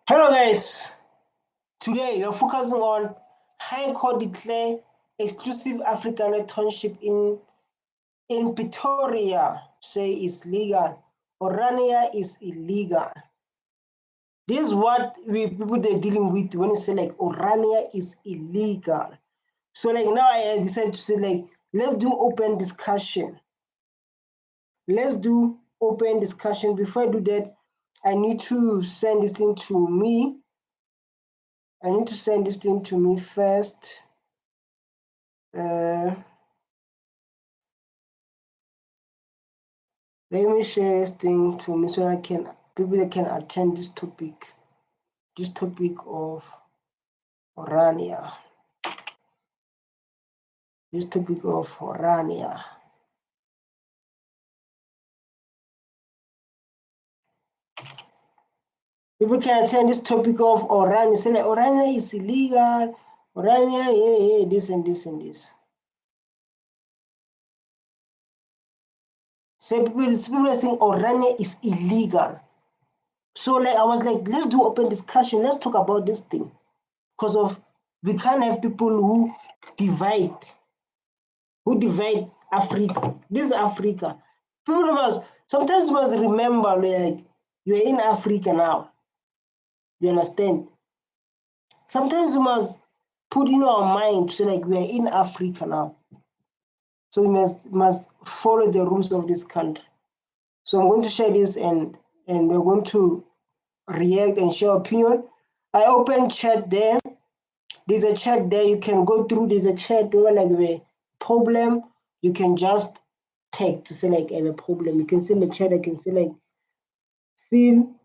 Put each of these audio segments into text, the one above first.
Hello guys, today we are focusing on High Court declare exclusive African township in Pretoria say is legal. Orania is illegal. This is what people they're dealing with when you say like Orania is illegal. So like now I decided to say like let's do open discussion. Let's do open discussion. Before I do that, I need to send this thing to me. I need to send this thing to me first. Let me share this thing to me so I can people that can attend this topic of Orania. This topic of Orania. People can attend this topic of Orania. Say like Orania is illegal. Orania, yeah, this and this and this. Say people are saying Orania is illegal. So like I was like, let's do open discussion. Let's talk about this thing. Because of we can't have people who divide Africa. This is Africa. People sometimes must remember like you're in Africa now. You understand? Sometimes we must put in our mind so like we're in Africa now. So we must follow the rules of this country. So I'm going to share this and we're going to react and share opinion. I open chat there. There's a chat there you can go through. There's a chat where like the problem you can just take to say like I have a problem. You can see in the chat. I can say like feel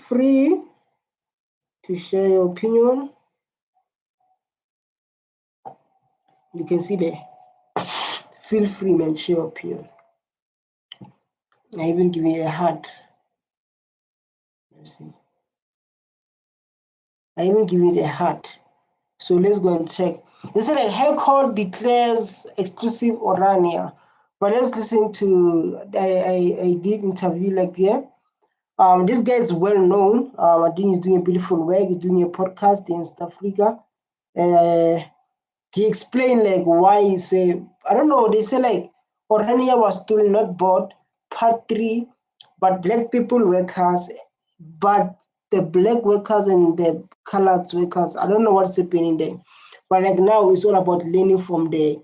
free to share your opinion. You can see there. Feel free, man, share your opinion. I even give you a heart. Let's see. I even give you the heart. So let's go and check. They said like High Court declares exclusive Orania. But let's listen to I did interview like here. This guy is well known. I think he's doing a beautiful work. He's doing a podcast in South Africa. He explained like why he say I don't know. They say like Orania was still not bought. Part 3, but black people workers, but the black workers and the colored workers. I don't know what's happening there, but like now it's all about learning from the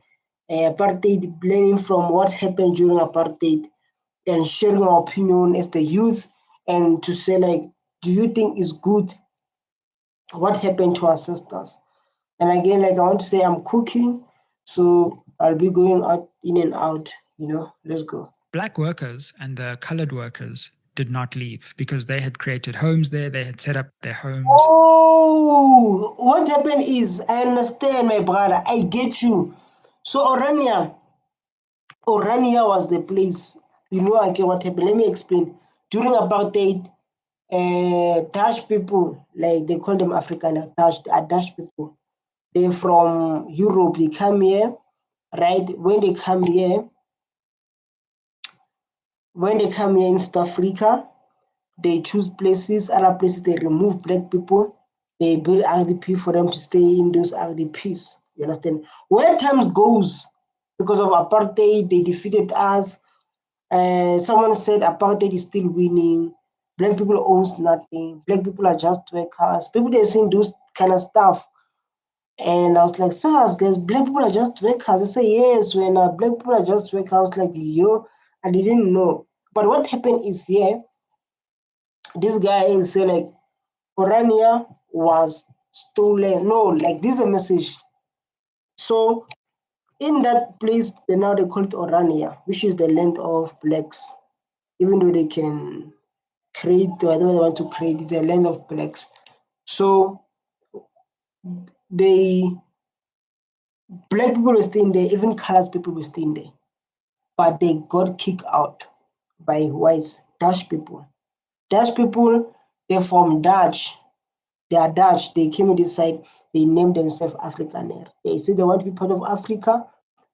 apartheid, learning from what happened during apartheid, and sharing our opinion as the youth, and to say like, do you think it's good what happened to our sisters? And again, like I want to say, I'm cooking, so I'll be going out in and out. Let's go. Black workers and the colored workers did not leave because they had created homes there. They had set up their homes. Oh, what happened is, I understand, my brother. I get you. So Orania was the place. I get what happened. Let me explain. During apartheid, Dutch people, like they call them Afrikaner, Dutch people. They're from Europe. They come here, right? When they come here in South Africa, they choose places. Other places they remove black people. They build RDP for them to stay in those RDPs. You understand? Where times goes, because of apartheid, they defeated us. Someone said apartheid is still winning. Black people owns nothing. Black people are just workers. People they're saying those kind of stuff. And I was like, SARS, guys, black people are just workers. They say, yes, when black people are just workers. I was like, yo, I didn't know. But what happened is here, this guy said, like, Orania was stolen. No, like, this is a message. So, in that place, now they call it Orania, which is the land of blacks. Even though they can create whatever they want to create, it's a land of blacks. So, black people were staying there, even colored people were staying there. But they got kicked out by whites, Dutch people. Dutch people, they're from Dutch. They are Dutch. They came in this side, they named themselves Afrikaner. They say they want to be part of Africa,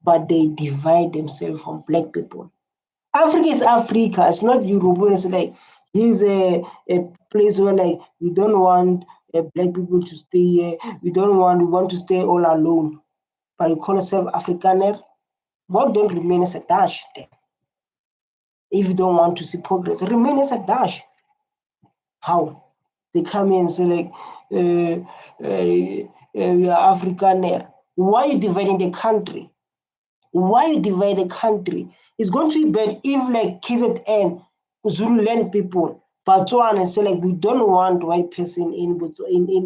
but they divide themselves from black people. Africa is Africa. It's not Europe. It's like, Here's a place where like we don't want black people to stay here. We want to stay all alone. But you call yourself Afrikaner. Why don't remain as a Dutch then? If you don't want to see progress, remain as a Dutch. How? They come in and say like, we are Afrikaner. Why are you dividing the country? Why you divide the country? It's going to be bad if like KZN, Zululand people, Botswana say like we don't want white person in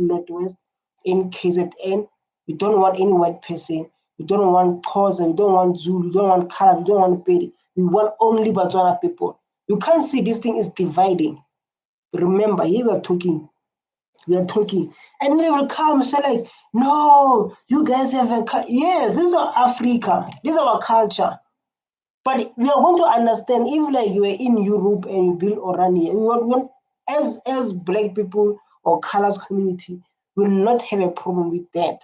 Northwest, in KZN. We don't want any white person. We don't want Xhosa. We don't want Zulu. We don't want Kala. We don't want Pedi. We want only Botswana people. You can't see this thing is dividing. Remember, here we are talking, and they will come say like, no, you guys have a yes, this is our Africa, this is our culture. But we are going to understand if like you are in Europe and you build Orania, as black people or colors community will not have a problem with that.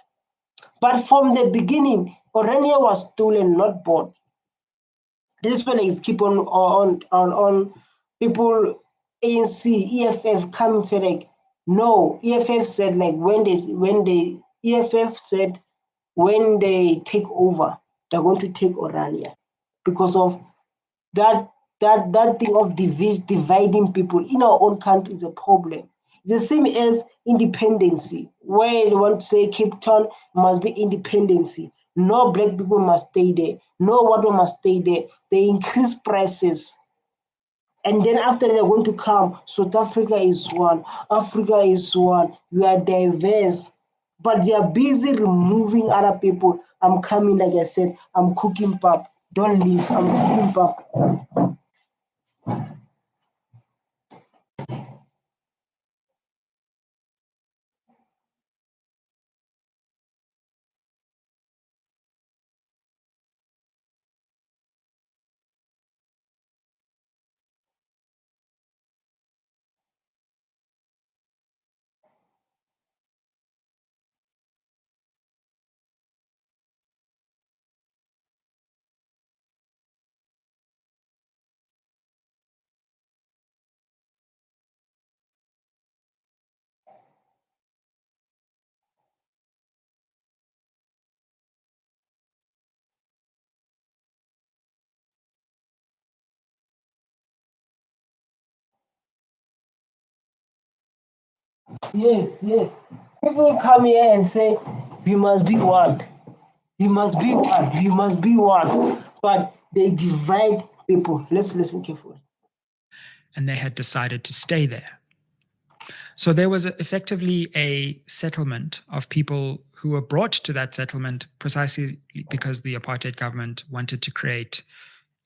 But from the beginning, Orania was stolen, not bought. This one is keep on people ANC, EFF come to like no, EFF said like when they EFF said when they take over, they're going to take Orania because of that thing of dividing people in our own country is a problem. It's the same as independency, where they want to say Cape Town must be independency. No black people must stay there. No white people must stay there. They increase prices. And then after they're going to come, South Africa is one, Africa is one, we are diverse. But they are busy removing other people. I'm coming, like I said, I'm cooking pap. Don't leave, I'm cooking pap. Yes, yes. People come here and say, we must be one. We must be one. We must be one. But they divide people. Let's listen carefully. And they had decided to stay there. So there was effectively a settlement of people who were brought to that settlement precisely because the apartheid government wanted to create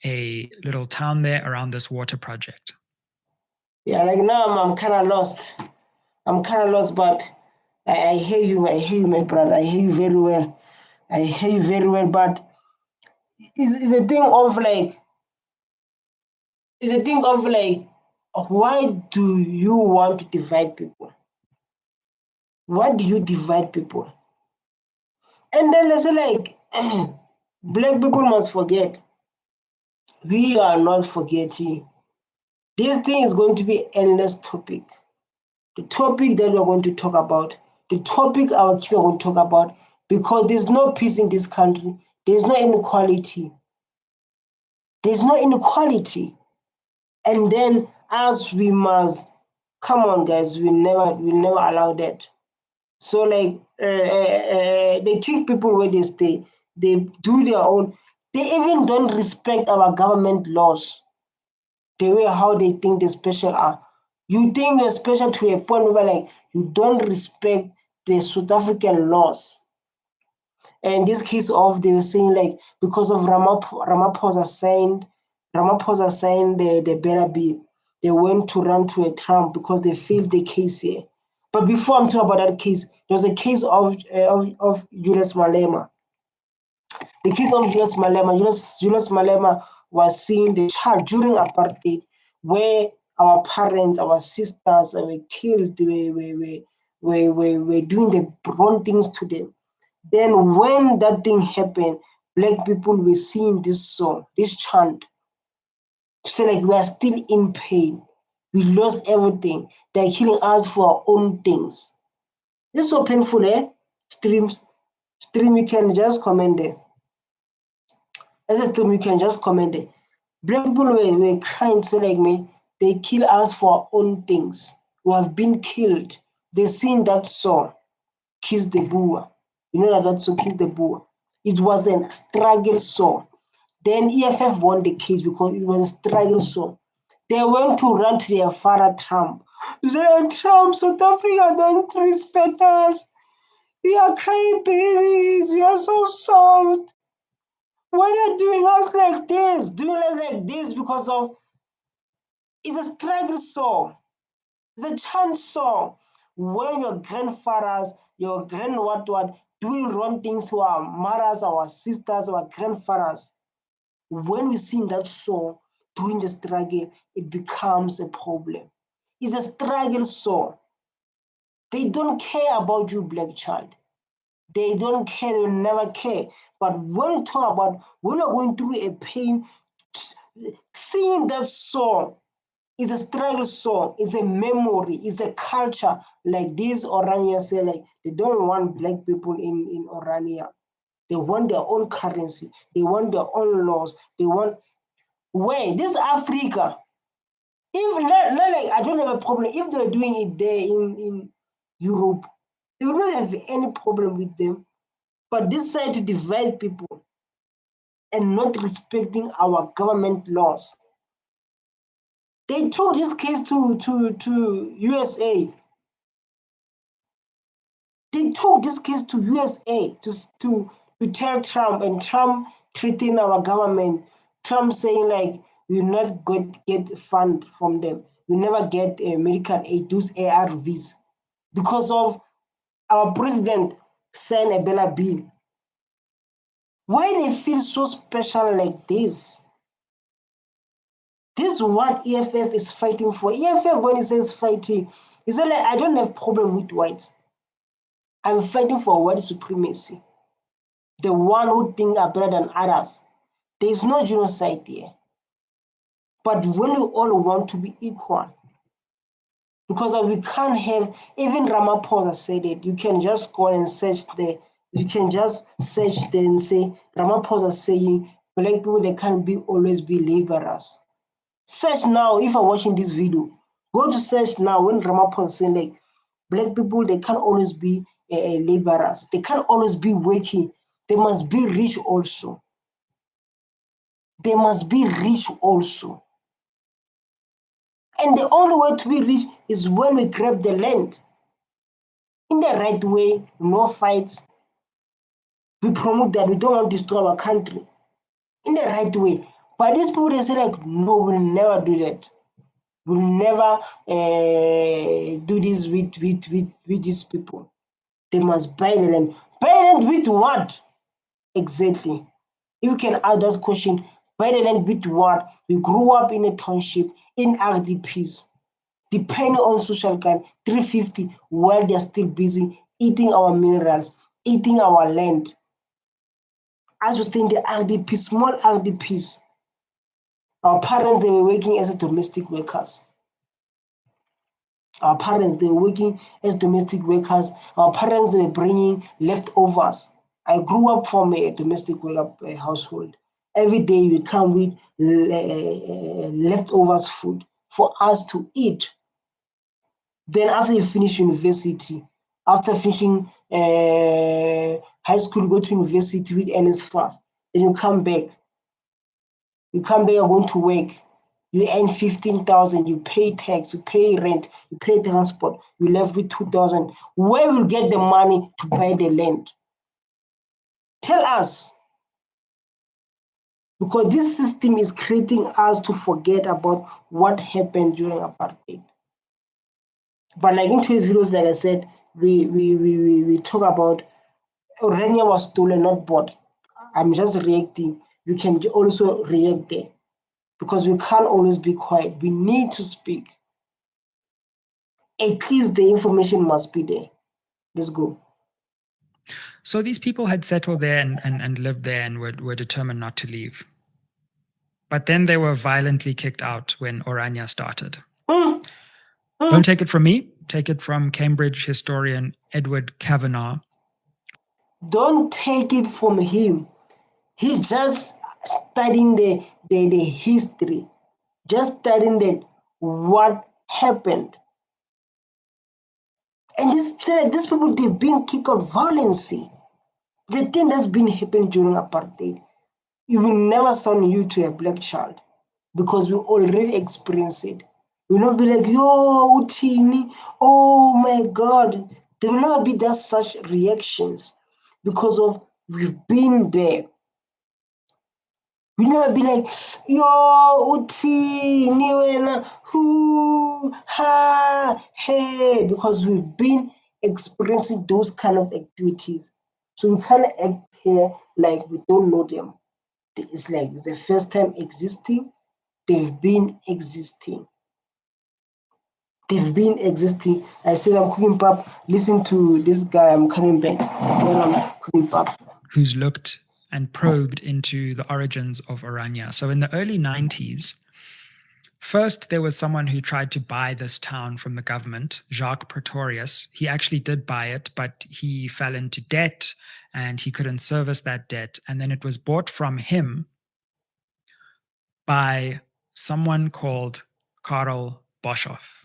a little town there around this water project. Yeah, like now I'm kind of lost. I'm kind of lost, but I hear you. I hear you, my brother. I hear you very well. I hear you very well. But it's a thing of like, it's a thing of like, why do you want to divide people? Why do you divide people? And then let's say like, black people must forget. We are not forgetting. This thing is going to be endless topic. The topic that we're going to talk about, the topic our kids are going to talk about, because there's no peace in this country. There's no inequality. There's no inequality. And then us, we must come on, guys. We'll never allow that. So like they kick people where they stay. They do their own. They even don't respect our government laws. The way how they think the special are. You think you're special to a point where like you don't respect the South African laws. And this case of they were saying like because of Ramaphosa signed the better bill, they went to run to a Trump because they failed the case here. But before I'm talking about that case, there was a case of Julius Malema. The case of Julius Malema was seen the child during apartheid, where our parents, our sisters were killed, were doing the wrong things to them. Then when that thing happened, black people were seeing this song, this chant, to say like we are still in pain. We lost everything. They're killing us for our own things. This is so painful, eh? Stream, you can just comment there. As a stream, you can just comment there. Black people were crying to say like me, they kill us for our own things. We have been killed. They sing that song, Kiss the Boer. You know that song, Kiss the Boer. It was a struggle song. Then EFF won the case because it was a struggle song. They went to run to their father Trump. They said, Trump, South Africa don't respect us. We are crying babies. We are so soft. Why are they doing us like this? Doing us like this because of it's a struggle song. It's a chant song. When your grandfathers, your grand what doing wrong things to our mothers, our sisters, our grandfathers, when we sing that song during the struggle, it becomes a problem. It's a struggle song. They don't care about you, black child. They don't care, they will never care. But when we talk about when we're going through a pain, singing that song is a struggle song, it's a memory, it's a culture. Like this Orania say, like they don't want black people in Orania. They want their own currency, they want their own laws, they want where this Africa. If not like I don't have a problem if they're doing it there in Europe, they will not have any problem with them. But this side to divide people and not respecting our government laws. They took this case to USA. They took this case to USA to tell Trump, and Trump treating our government. Trump saying like we will not get fund from them. We never get medical aid, those ARVs, because of our president signed a Bella bill. Why they feel so special like this? This is what EFF is fighting for. EFF, when it says fighting, it's not like I don't have problem with whites. I'm fighting for white supremacy. The one who think are better than others. There is no genocide here. But when we all want to be equal, because we can't have, even Ramaphosa said it, you can just go and search there. You can just search there and say, Ramaphosa saying, black people, they can't always be laborers. Search now, if you're watching this video, go to search now when Ramaphosa saying like, black people, they can't always be laborers. They can't always be working. They must be rich also. They must be rich also. And the only way to be rich is when we grab the land. In the right way, no fights. We promote that we don't want to destroy our country. In the right way. But these people, they say like, no, we'll never do that. We'll never do this with these people. They must buy the land. Buy the land with what? Exactly. If you can ask that question, buy the land with what? We grew up in a township, in RDPs, depending on social kind, 350, while they're still busy eating our minerals, eating our land. As we stay in the RDP, small RDPs, our parents, they were working as domestic workers. Our parents, they were working as domestic workers. Our parents, they were bringing leftovers. I grew up from a domestic worker household. Every day we come with leftovers food for us to eat. Then after you finish university, after finishing high school, go to university with NSFAS, then you come back. You come back, you're going to work. You earn 15,000, you pay tax, you pay rent, you pay transport, you left with 2,000. Where will you get the money to buy the land? Tell us. Because this system is creating us to forget about what happened during apartheid. But like in today's videos, like I said, we talk about Orania was stolen, not bought. I'm just reacting. You can also react there. Because we can't always be quiet. We need to speak. At least the information must be there. Let's go. So these people had settled there and lived there and were determined not to leave. But then they were violently kicked out when Orania started. Mm, Don't take it from me. Take it from Cambridge historian Edward Kavanagh. Don't take it from him. He's just studying the history, just studying what happened. And these people, they've been kicked out violence. The thing that's been happening during apartheid, you will never send you to a black child because we already experienced it. We will not be like, yo, Utini, oh my God. There will never be that such reactions because of we've been there. We never be like, yo, Utini, wena, who, ha, hey, because we've been experiencing those kind of activities. So we can't act here like we don't know them. It's like the first time existing, they've been existing. They've been existing. I said I'm cooking pap. Listen to this guy. I'm coming back when I'm cooking pap. Who's looked and probed into the origins of Orania. So in the early 90s, first there was someone who tried to buy this town from the government, Jacques Pretorius. He actually did buy it, but he fell into debt and he couldn't service that debt. And then it was bought from him by someone called Karl Boshoff.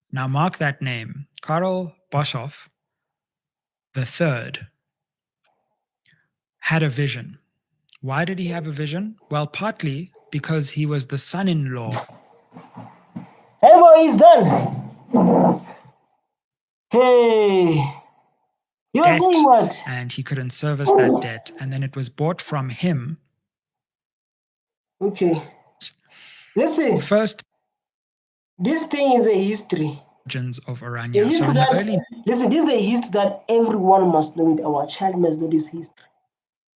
Now mark that name, Karl Boshoff III had a vision. Why did he have a vision? Well, partly because he was the son-in-law. Hey boy, he's done. Hey, you were saying what? And he couldn't service that debt. And then it was bought from him. Okay. Listen. First, this thing is a history. Of Orania. So listen, this is a history that everyone must know it. Our child must know this history.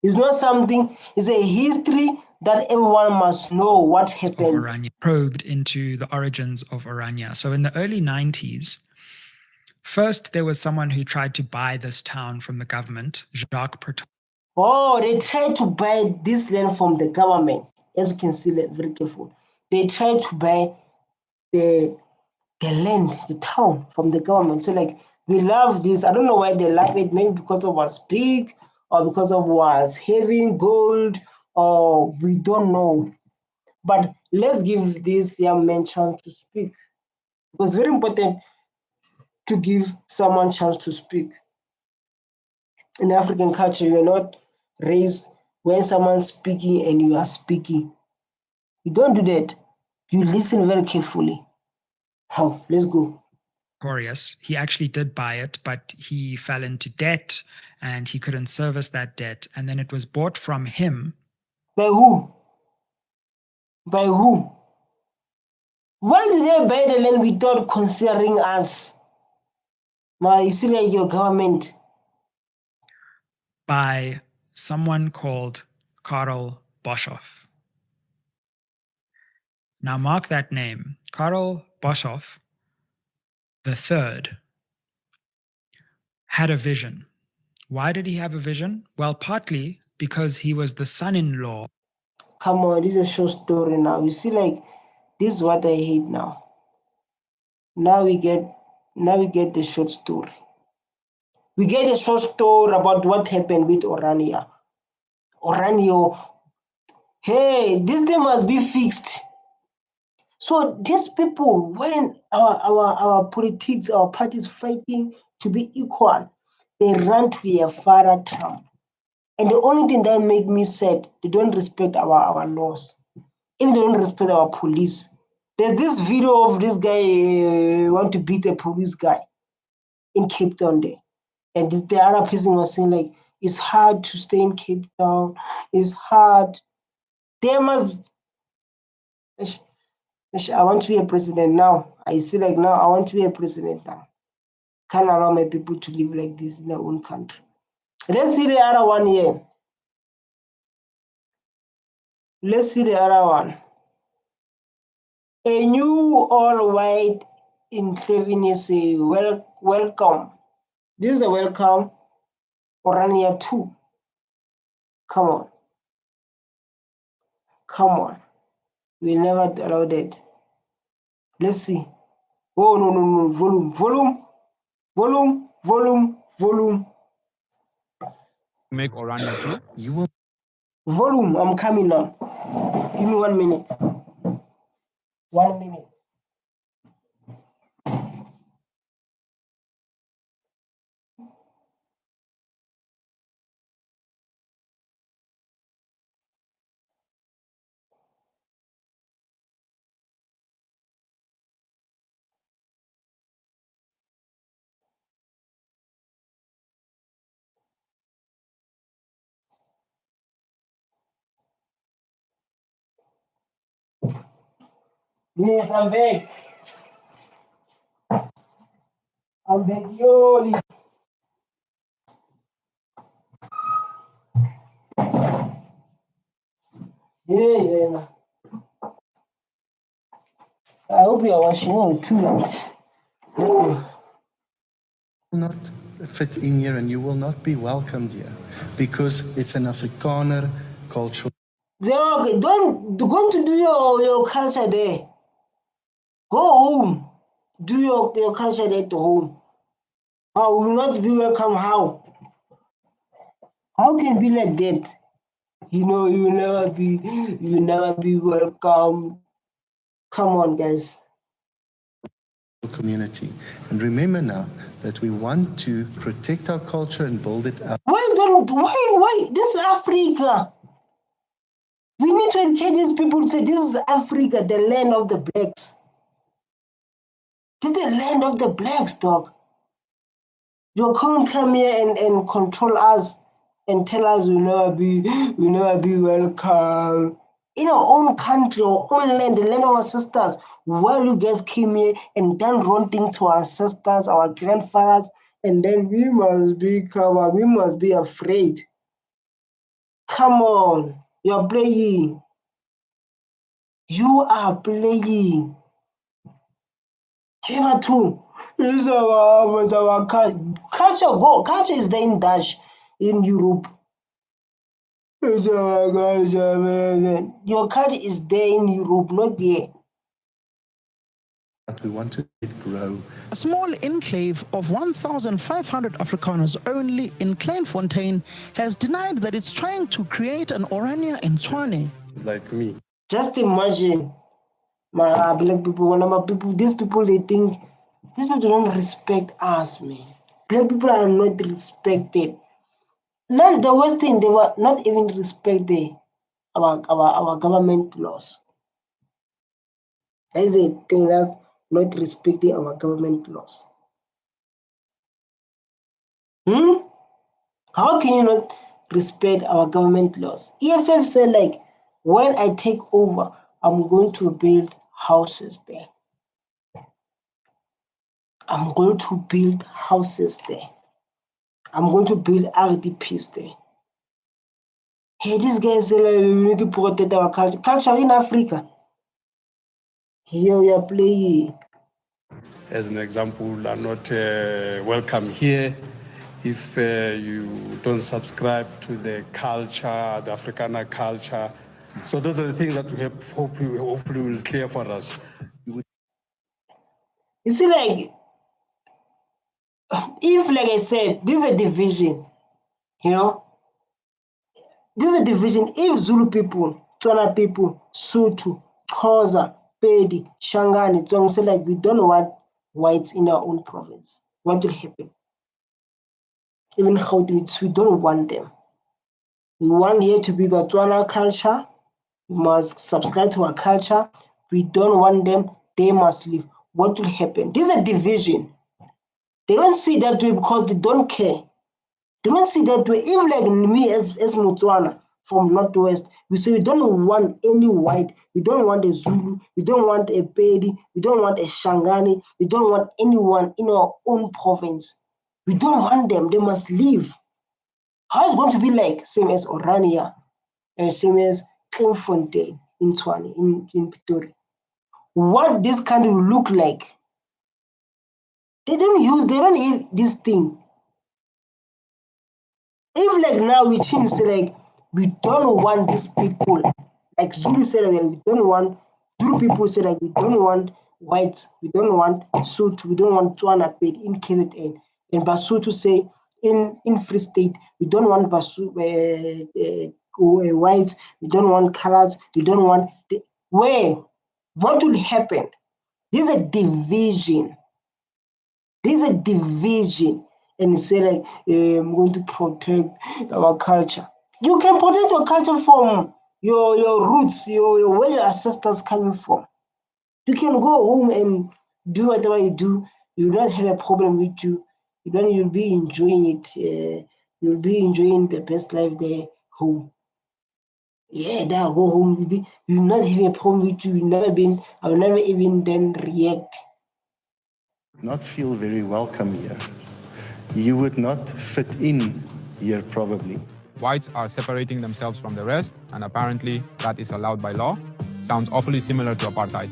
It's not something, it's a history that everyone must know what happened. Of Orania, probed into the origins of Orania. So in the early 90s, first there was someone who tried to buy this town from the government, Jacques Pretorius. Oh, they tried to buy this land from the government. As you can see, very careful. They tried to buy the land, the town from the government. So like, we love this. I don't know why they love it. Maybe because of was big or because of was having gold, or we don't know. But let's give this young man chance to speak. Because it's very important to give someone chance to speak. In African culture, you're not raised when someone's speaking and you are speaking. You don't do that. You listen very carefully. How? Let's go. He actually did buy it, but he fell into debt and he couldn't service that debt. And then it was bought from him. By who? By who? Why did they buy the land without considering us? My, you see, like your government. By someone called Karl Boshoff. Now mark that name, Karl Boshoff III had a vision. Why did he have a vision? Well, partly because he was the son-in-law. Come on, this is a short story now. You see, like, this is what I hate now. Now we get the short story. We get a short story about what happened with Orania. Orania, hey, this thing must be fixed. So these people, when our politics, our parties fighting to be equal, they run to their father Trump. And the only thing that make me sad, they don't respect our laws. Even they don't respect our police. There's this video of this guy want to beat a police guy in Cape Town there. And the other person was saying like, it's hard to stay in Cape Town. It's hard. There must, I want to be a president now. I see like now I want to be a president now. Can't allow my people to live like this in their own country. Let's see the other one here. Let's see the other one. A new all-white enclave say welcome. This is the welcome Orania 2. Come on. We never allow that. Let's see. Oh, no. Volume. Make Orania too. You will Volume, I'm coming now. Give me 1 minute. 1 minute. Yes, I'm back. I'm back, Yoli. Yeah. I hope you are watching on too much. Let's go. not fit in here and you will not be welcomed here because it's an Afrikaner culture. Don't go to do your culture there. Go home. Do your culture there at home. I will not be welcome. How? How can it be like that? You know, you will never be welcome. Come on, guys. Community. And remember now that we want to protect our culture and build it up. Why? This is Africa. We need to educate these people to say this is Africa, the land of the blacks. This is the land of the blacks, dog. You can't come here and control us and tell us we'll never be welcome. In our own country, our own land, the land of our sisters, while you guys came here and done wrong things to our sisters, our grandfathers, and then we must be covered, we must be afraid. Come on, you're playing. You are playing. Here too. This is our culture. Culture is there in Dutch, in Europe. Your culture is there in Europe, not there. But we want to let it grow. A small enclave of 1,500 Afrikaners only in Kleinfontein has denied that it's trying to create an Orania in Tshwane. It's like me. Just imagine, my black people, one of my people, these people don't respect us, man. Black people are not respected. Not the Western, they were not even respected our government laws. That is a thing that not respecting our government laws. How can you not respect our government laws? EFF said, like, when I take over, I'm going to build houses there. I'm going to build houses there. I'm going to build RDPs there. Hey, these guys say, like, we need to protect our culture. Culture in Africa. Here we are playing. As an example, are not welcome here if you don't subscribe to the culture, the Afrikaner culture. So those are the things that we have, hopefully will clear for us. You see, like, if, like I said, this is a division, you know, this is a division. If Zulu people, Tswana people, Sotho, Xhosa, Pedi, Shangani, Tsong say, like, we don't want whites in our own province, what will happen? Even Gauteng, we don't want them. We want here to be Botswana culture. We must subscribe to our culture. We don't want them. They must leave. What will happen? This is a division. They don't see that way because they don't care. They don't see that way. If, like me as Motswana from Northwest, we say we don't want any white. We don't want a Zulu. We don't want a Pedi. We don't want a Shangani. We don't want anyone in our own province. We don't want them. They must leave. How is it going to be like? Same as Orania, and same as Kleinfontein in Tshwane, in Pretoria. What this country will look like? They don't eat this thing. If, like, now we change, say, like, we don't want these people, like Zulu said, like, we don't want Zulu people say, like, we don't want whites, we don't want Sotho, we don't want Tswana paid in KZN. And Basotho say in Free State, we don't want whites, we don't want colors, we don't want where? What will happen? There's a division. There's a division, and say like, I'm going to protect our culture. You can protect your culture from your roots, your where your ancestors coming from. You can go home and do whatever you do. You don't have a problem with you. You'll be enjoying it. You'll be enjoying the best life there home. Yeah, then go home. You'll not have a problem with you. I will never even then react. Not feel very welcome here. You would not fit in here, probably. Whites are separating themselves from the rest, and apparently that is allowed by law. Sounds awfully similar to apartheid.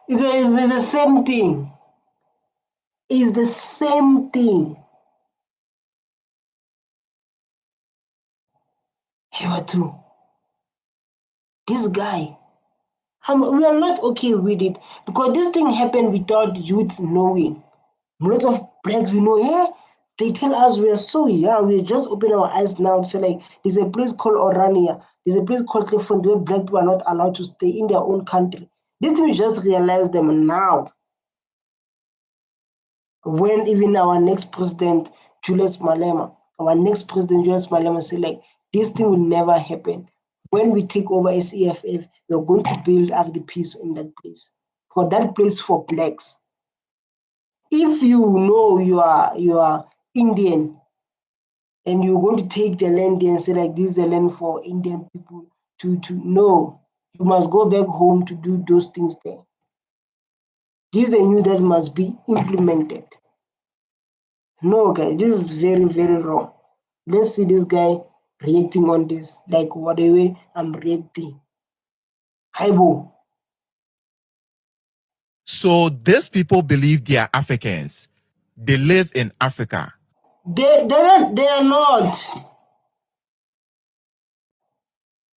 It's the same thing. It's the same thing. Too. This guy, we are not okay with it because this thing happened without youth knowing. A lot of blacks, they tell us we are so young, we just open our eyes now to say like, there's a place called Orania, there's a place called Coloureds where black people are not allowed to stay in their own country. This we just realize them now. When even our next president, Julius Malema say like, this thing will never happen. When we take over as EFF, we're going to build RDPs in that place. For that place for blacks. If you know you are Indian and you're going to take the land and say like, this is the land for Indian people to know, you must go back home to do those things there. This is the new that must be implemented. No, guys, this is very, very wrong. Let's see this guy reacting on this, like whatever I'm reacting. Haibo. So these people believe they are Africans. They live in Africa. They are not.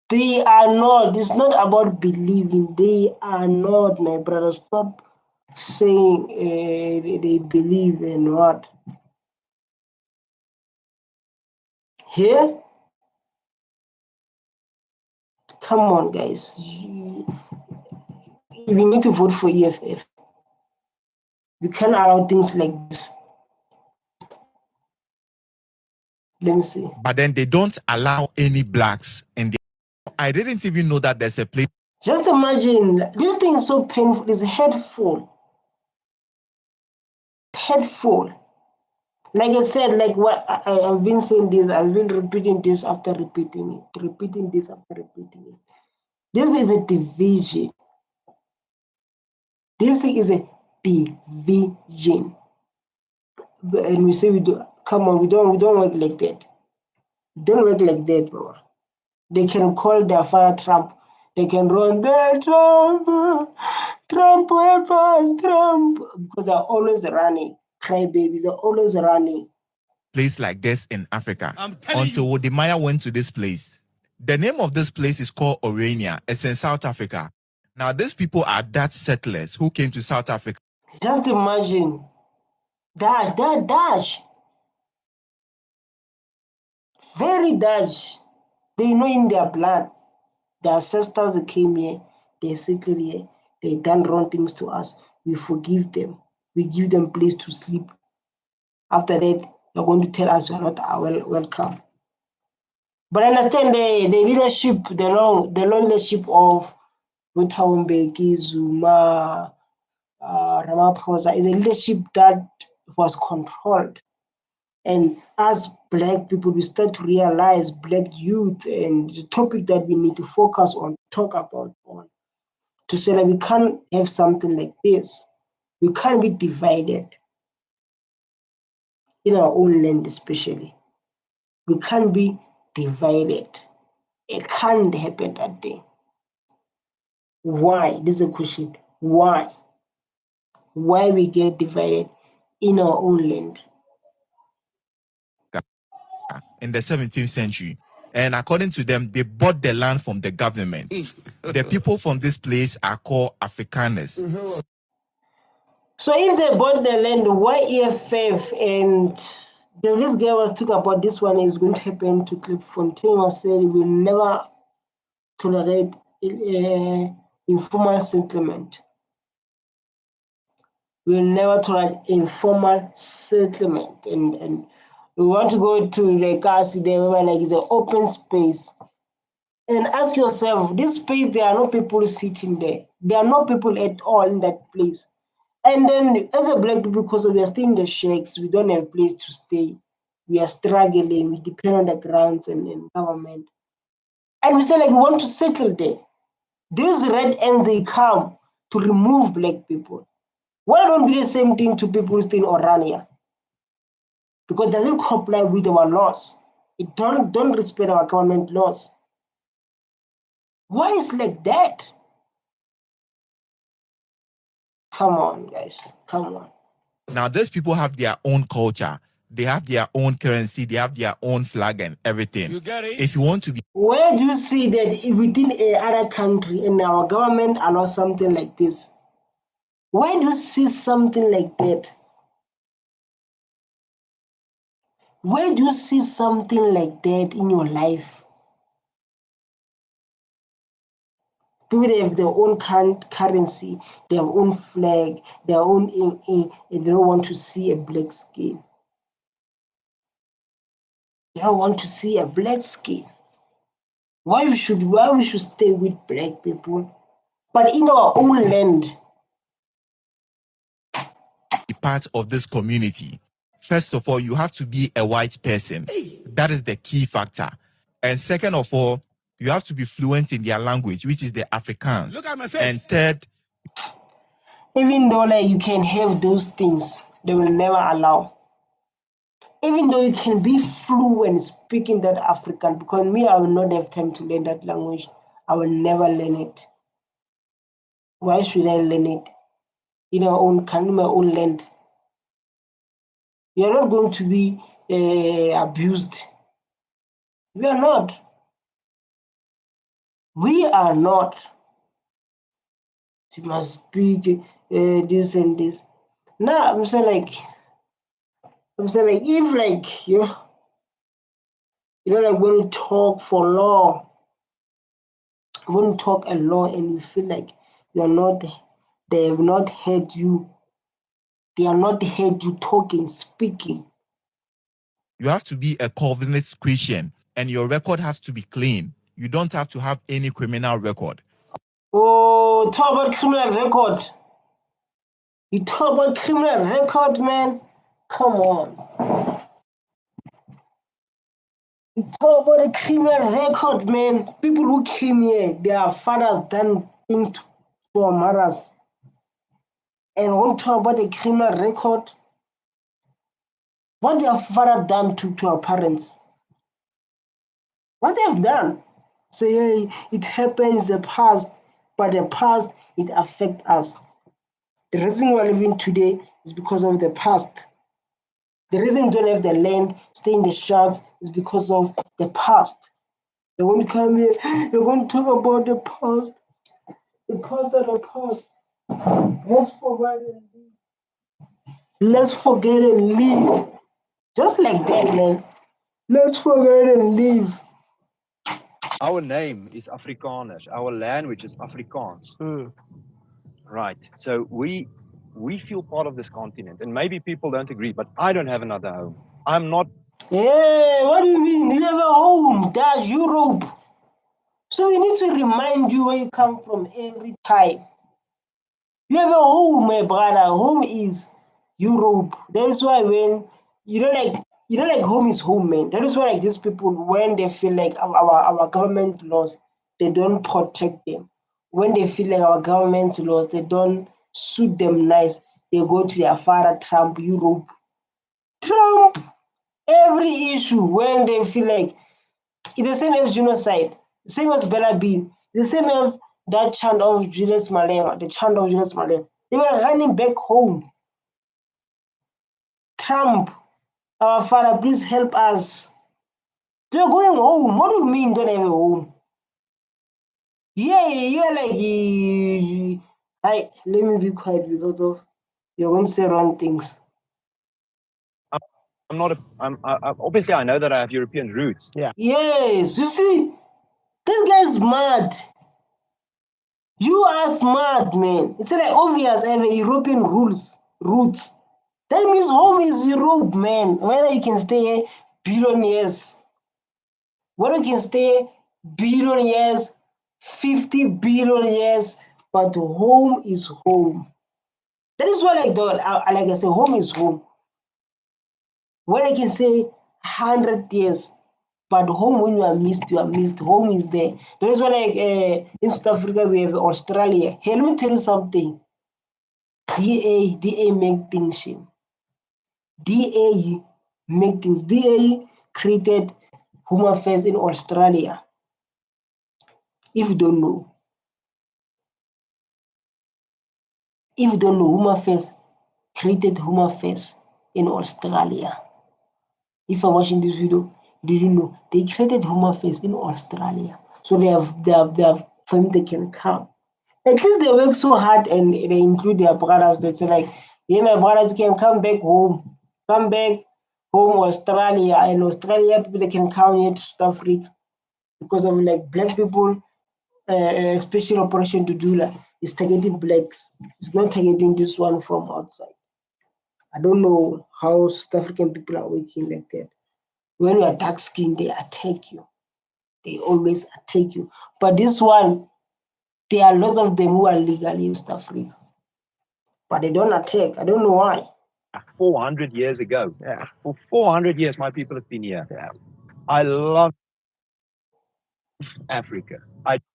They are not. It's not about believing. They are not, my brother. Stop saying they believe in what. Here? Come on, guys. We need to vote for EFF. We can't allow things like this. Let me see. But then they don't allow any blacks in the. I didn't even know that there's a place. Just imagine, this thing is so painful. It's hurtful. Hurtful. Like I said, like what I've been saying this, I've been repeating this after repeating it, repeating this after repeating it. This is a division. This is a division. And we say we do. Come on, we don't work like that. Don't work like that, bro. They can call their father Trump. They can run there, Trump, help us, Trump, because they're always running. Crybabies, they're always running. Place like this in Africa until Wodimaya went to this place. The name of this place is called Orania. It's in South Africa. Now, these people are Dutch settlers who came to South Africa. Just imagine. Dutch. Very Dutch. They know in their blood. Their ancestors that came here, they settled here, they done wrong things to us. We forgive them. We give them place to sleep. After that, you're going to tell us you're not welcome. But I understand the leadership, the leadership of Thabo Mbeki, Zuma, Ramaphosa is a leadership that was controlled. And as black people, we start to realize, black youth, and the topic that we need to focus on, talk about, to say that we can't have something like this. We can't be divided in our own land, especially. We can't be divided. It can't happen that day. Why? This is a question. Why? Why we get divided in our own land? In the 17th century. And according to them, they bought the land from the government. The people from this place are called Afrikaners. So if they bought the land, why EFF and this guy was talking about this one is going to happen to Clipfontaine was saying we will never tolerate informal settlement. We'll never tolerate informal settlement. And we want to go to the Kasi there where like it's an open space. And ask yourself, this space, there are no people sitting there. There are no people at all in that place. And then as a black people, because we are staying in the shacks, we don't have a place to stay. We are struggling, we depend on the grants and government. And we say like we want to settle there. These red ends, they come to remove black people. Why don't we do the same thing to people who stay in Orania? Because it doesn't comply with our laws. It don't respect our government laws. Why is like that? Come on, guys. Come on. Now, those people have their own culture. They have their own currency. They have their own flag and everything. You get it? If you want to be Where do you see that within other country and our government allows something like this? Where do you see something like that? Where do you see something like that in your life? People, they have their own currency, their own flag, their own and they don't want to see a black skin. They don't want to see a black skin. Why we should stay with black people? But in our own land, part of this community, first of all, you have to be a white person. That is the key factor. And second of all, you have to be fluent in their language, which is the Afrikaans. Look at my face. And third, even though like you can have those things, they will never allow. Even though you can be fluent speaking that African, because me, I will not have time to learn that language. I will never learn it. Why should I learn it in our own country, my own land? You are not going to be abused. We are not. We are not. You must speak this and this. Now I'm saying like if like you know like when you talk for law, when you talk a law and you feel like you're not, they have not heard you, they are not heard you talking, speaking. you have to be a Calvinist Christian and your record has to be clean. You don't have to have any criminal record. Oh, talk about criminal record. You talk about criminal record, man. Come on. You talk about a criminal record, man. People who came here, their fathers done things to our mothers. And won't talk about a criminal record. What their father done to our parents? What they have done? So yeah, it happens in the past, but the past, it affects us. The reason we're living today is because of the past. The reason we don't have the land, stay in the shacks, is because of the past. They're going to come here, they're going to talk about the past. The past and the past. Let's forget and leave. Let's forget and leave. Just like that, man. Let's forget and leave. Our name is Afrikaners. Our language is Afrikaans. Right. So we feel part of this continent. And maybe people don't agree, but I don't have another home. I'm not. Yeah, what do you mean? You have a home, that's Europe. So we need to remind you where you come from every time. You have a home, my brother. Home is Europe. That is why when you know like home is home, man. That is why like these people, when they feel like our government laws, they don't protect them. When they feel like our government laws, they don't suit them nice, they go to their father Trump, Europe. Trump! Every issue when they feel like it's the same as genocide, the same as Bella Bean, the same as that chant of Julius Malema, the chant of Julius Malema. They were running back home. Trump, our father, please help us. They are going home. What do you mean don't have a home? Yeah, you're like, let me be quiet because of You're going to say wrong things. I'm not a. Obviously I know that I have European roots. Yeah. Yes, you see, this guy's smart. You are smart, man. It's like obvious I have European roots. That means home is Europe, man. Whether you can stay here billion years, whether you can stay billion years, 50 billion years, but home is home. That is what I thought. Like I say, home is home. When I can say 100 years, but home, when you are missed, you are missed. Home is there. That is why, like in South Africa, we have Australia. Hey, let me tell you something. DA make things shame. DA make things. DA created Home Affairs in Australia. If you don't know, Home Affairs created Home Affairs in Australia. If you're watching this video, you didn't know they created Home Affairs in Australia. So they have family they can come. At least they work so hard and they include their brothers. They say like, yeah, my brothers can come back home, Australia, and Australia people they can come here to South Africa because of like black people. Special operation to do like is targeting blacks. It's not targeting this one from outside. I don't know how South African people are working like that. When you are dark skinned, they attack you. They always attack you. But this one, there are lots of them who are legally in South Africa. But they don't attack. I don't know why. 400 years ago. Yeah. For 400 years, my people have been here. Yeah. I love Africa.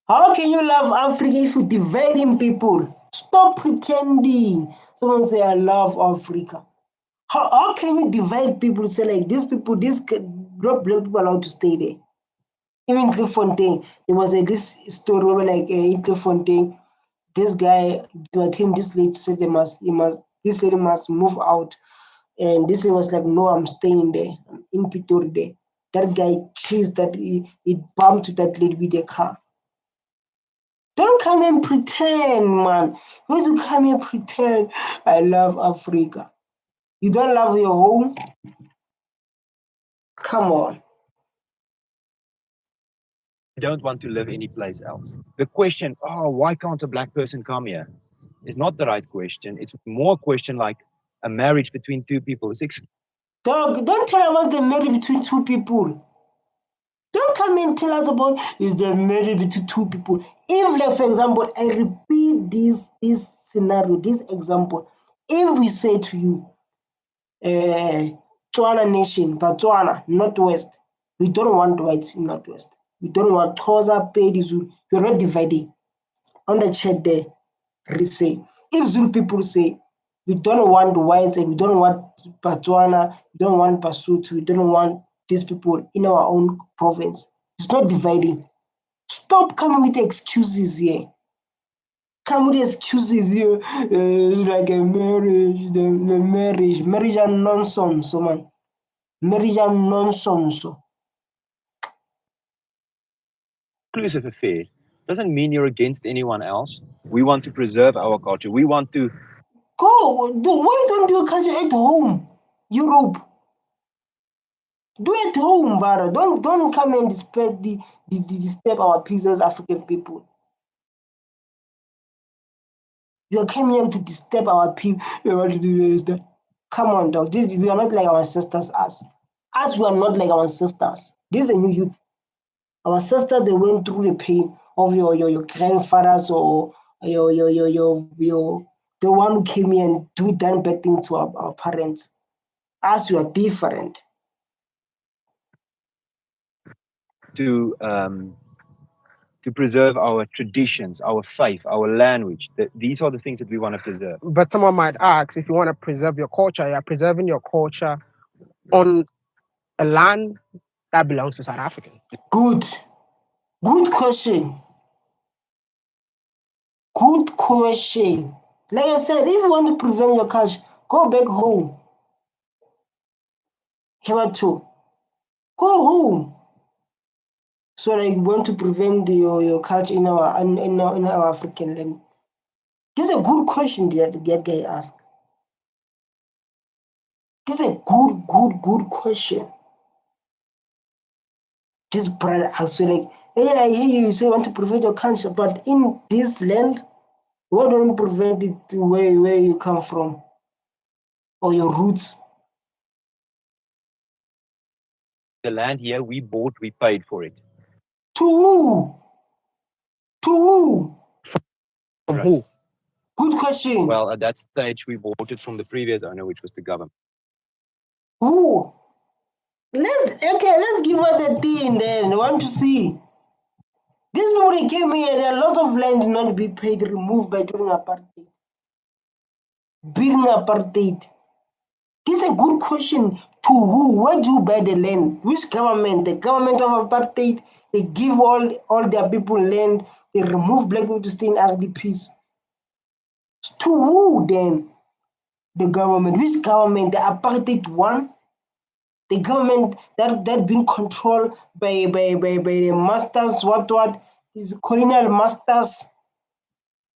How can you love Africa if you dividing people? Stop pretending. Someone say, I love Africa. How can you divide people? Say like these people, not black people allowed to stay there. Even Cliffontaine, there was this story where like in Cliffontaine, this guy, this lady said this lady must move out. And this lady was like, no, I'm staying there. I'm in Pretoria there. That guy chased that, he bumped that lady with a car. Don't come and pretend, man. Why do you come and pretend I love Africa? You don't love your home? Come on. don't want to live anyplace else. The question, why can't a black person come here, is not the right question. It's more a question like a marriage between two people. Dog, don't tell us the marriage between two people. Don't come and tell us about is the marriage between two people. If, like, for example, I repeat this scenario, this example, if we say to you, Tswana nation, Botswana, Northwest, we don't want whites in Northwest. We don't want Xhosa, Pedi, Zulu. You're not dividing. On the chat there, say, if Zulu people say, we don't want whites and we don't want Botswana, we don't want Basotho, we don't want these people in our own province. It's not dividing. Stop coming with excuses here. Come with excuses here. It's like a marriage, the marriage. Marriage are nonsense, man. Marriage are nonsense. Inclusive affair doesn't mean you're against anyone else. We want to preserve our culture. We want to go. Why don't do culture at home? Europe. Do it home, brother. Don't come and disturb our peace as African people. You are coming here to disturb our peace. You want to do this, that. Come on, dog. We are not like our sisters. Us, we are not like our sisters. This is a new youth. Our sisters, they went through the pain of your grandfathers or the one who came here and done bad things to our parents. Us, you are different. To preserve our traditions, our faith, our language. These are the things that we want to preserve. But someone might ask, if you want to preserve your culture, you're preserving your culture on a land that belongs to South Africa. Good question. Good question. Like I said, if you want to prevent your culture, go back home. Here too. Go home. So like you want to prevent your culture in our African land. This is a good question that guy asked. This is a good question. This brother also like, hey, I hear you say you want to prevent your country, but in this land, why don't you prevent it where you come from or your roots? The land here we bought, we paid for it. To who? To who? From Right. who? Good question. Well, at that stage, we bought it from the previous owner, which was the government. Who? Let's give us a thing then. I want to see. These people they came here, there are lots of land not be paid, removed by during apartheid. During apartheid. This is a good question. To who? Where do you buy the land? Which government? The government of apartheid. They give all their people land. They remove black people to stay in RDPs. To who then? The government. Which government? The apartheid one? The government that been controlled by the masters, what is colonial masters.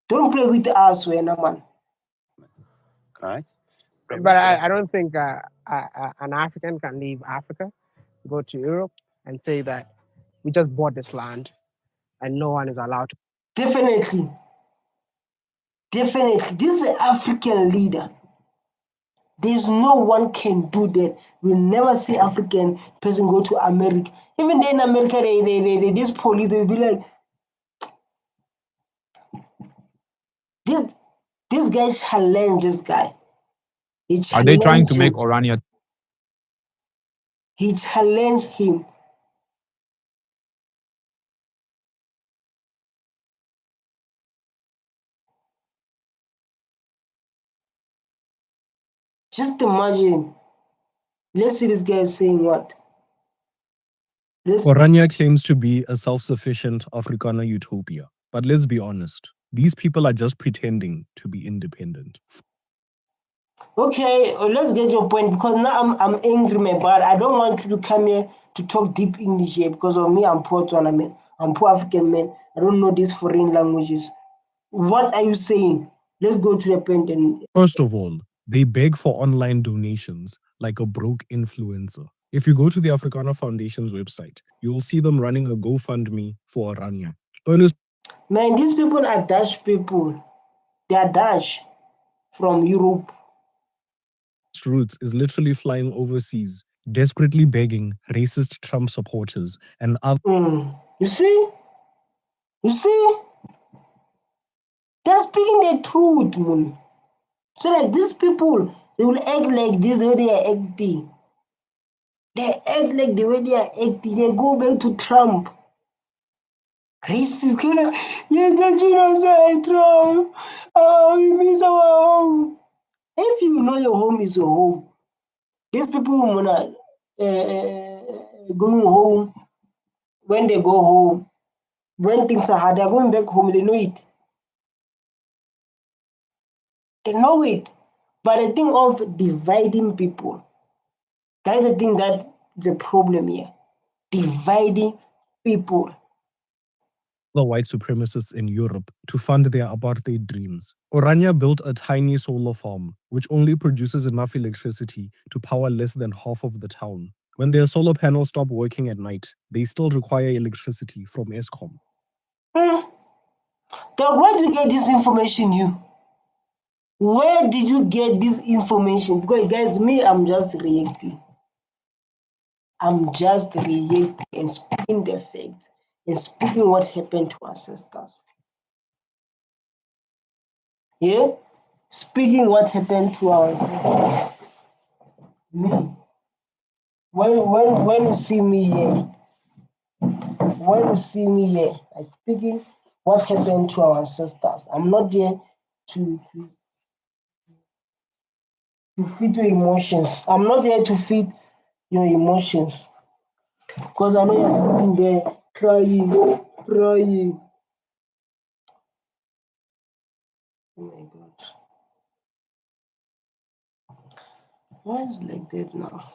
Don't play with us, man. Right? But I don't think an African can leave Africa, go to Europe, and say that we just bought this land and no one is allowed to. Definitely. This is an African leader. There's no one can do that. We'll never see African person go to America. Even then in America, they this police, they'll be like, this guy challenge this guy. Are they trying to him. make Orania? He challenged him. Just imagine. Let's see this guy saying what. Orania claims to be a self-sufficient Afrikaner utopia. But let's be honest, these people are just pretending to be independent. Okay, let's get your point because now I'm angry, my bad. I don't want you to come here to talk deep English here because of me. I'm poor tournament. I'm poor African man. I don't know these foreign languages. What are you saying? Let's go to the point. And First of all, they beg for online donations like a broke influencer. If you go to the Afrikaner Foundation's website, you will see them running a GoFundMe for Orania. Man, these people are Dutch people. They are Dutch from Europe. Roots is literally flying overseas, desperately begging racist Trump supporters and other. You see? They're speaking the truth, man. So like these people, they will act like this the way they are acting. They act like the way they are acting. They go back to Trump. Racist, yes, the genocide, Trump. We miss our home. If you know your home is your home, these people wanna going home. When they go home, when things are hard, they're going back home. They know it. They know it. But the thing of dividing people, that's the thing that is a problem here. Dividing people. The white supremacists in Europe to fund their apartheid dreams. Orania built a tiny solar farm, which only produces enough electricity to power less than half of the town. When their solar panels stop working at night, they still require electricity from Eskom. Then where did you get this information, you? Where did you get this information? Because guys, me, I'm just reacting. I'm just reacting and speaking the facts and speaking what happened to our sisters. Yeah? Speaking what happened to our sisters. Me. When you see me here, I'm speaking what happened to our sisters. I'm not there to feed your emotions. I'm not here to feed your emotions. Because I know you're sitting there crying. Oh my God. Why is it like that now?